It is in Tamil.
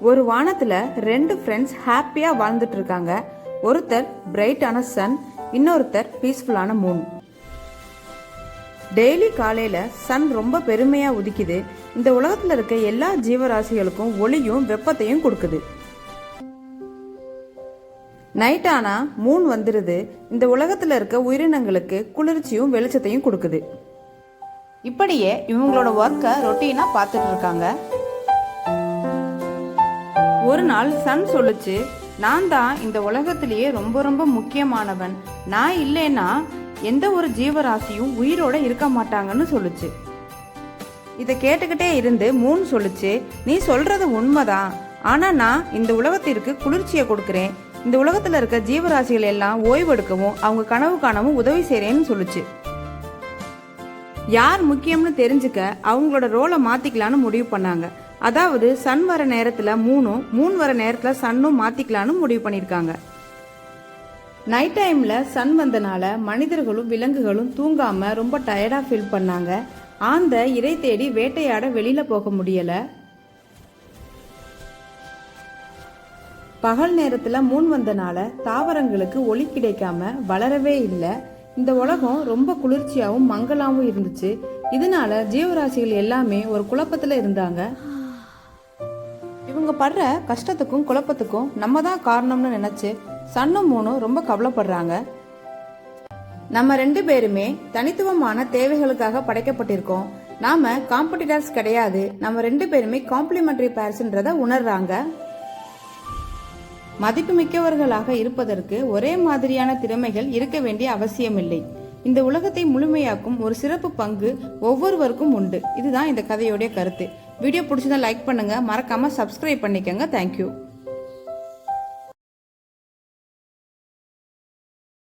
ஒரு வானத்துல ரெண்டு ஃப்ரெண்ட்ஸ் ஹாப்பியா வாழ்ந்துட்டு இருக்காங்க. ஒருத்தர் பிரைட்டான சன், இன்னொருத்தர் பீஸ்ஃபுல்லான மூன். டெய்லி காலையில சன் ரொம்ப பெருமையா உதிக்குது. இந்த உலகத்துல இருக்க எல்லா ஜீவராசிகளுக்கும் ஒளியும் வெப்பத்தையும் கொடுக்குது. நைட் ஆனா மூன் வந்துருது. இந்த உலகத்துல இருக்க உயிரினங்களுக்கு குளிர்ச்சியும் வெளிச்சத்தையும் கொடுக்குது. இப்படியே இவங்களோட ஒர்க்கை ரொட்டீனா பார்த்துட்டு இருக்காங்க. ஒரு நாள் சன் சொல்லுச்சு, நான் தான் இந்த உலகத்திலேயே ரொம்ப ரொம்ப முக்கியமானவன். நான் இல்லைன்னா எந்த ஒரு ஜீவராசியும் உயிரோட இருக்க மாட்டாங்கன்னு சொல்லுச்சு. இதை கேட்டுக்கிட்டே இருந்து மூன் சொல்லுச்சு, நீ சொல்றது உண்மைதான். ஆனா நான் இந்த உலகத்திற்கு குளிர்ச்சியை கொடுக்கிறேன். இந்த உலகத்துல இருக்க ஜீவராசிகள் எல்லாம் ஓய்வெடுக்கவும் அவங்க கனவு காணவும் உதவி செய்றேன்னு சொல்லுச்சு. யார் முக்கியம்னு தெரிஞ்சுக்க அவங்களோட ரோலை மாத்திக்கலான்னு முடிவு பண்ணாங்க. அதாவது சன் வர நேரத்துல மூணும், மூன் வர நேரத்துல சன்னும் மாத்திக்கலான்னு முடிவு பண்ணிருக்காங்க. நைட் டைம்ல சன் வந்தனால மனிதர்களும் விலங்குகளும் தூங்காம ரொம்ப டயர்டா ஃபீல் பண்ணாங்க. ஆந்த இறை தேடி வேட்டையாட வெளியில போக முடியல. பகல் நேரத்துல மூன் வந்தனால தாவரங்களுக்கு ஒளி கிடைக்காம வளரவே இல்லை. இந்த உலகம் ரொம்ப குளிர்ச்சியாவும் மங்கலாவும் இருந்துச்சு. இதனால ஜீவராசிகள் எல்லாமே ஒரு குழப்பத்துல இருந்தாங்க. இவங்க படுற கஷ்டத்துக்கும் குழப்பத்துக்கும் நம்ம தான் காரணம்னு நினைச்சு சன்னும் மூணும் ரொம்ப கவலைப்படுறாங்க. நம்ம ரெண்டு பேருமே தனித்துவமான தேவைகளுக்காக படைக்கப்பட்டிருக்கோம். நாம காம்படிட்டர்ஸ் கிடையாது. நம்ம ரெண்டு பேருமே காம்ப்ளிமெண்டரி பேர்ஸ்ன்றத உணர்றாங்க. மதிப்புமிக்கவர்களாக இருப்பதற்கு ஒரே மாதிரியான திறமைகள் இருக்க வேண்டிய அவசியமில்லை. இந்த உலகத்தை முழுமையாக்கும் ஒரு சிறப்பு பங்கு ஒவ்வொருவருக்கும் உண்டு. இதுதான் இந்த கதையோடைய கருத்து. வீடியோ பிடிச்சதா லைக் பண்ணுங்க, மறக்காம சப்ஸ்கிரைப் பண்ணிக்கோங்க. தேங்க்யூ.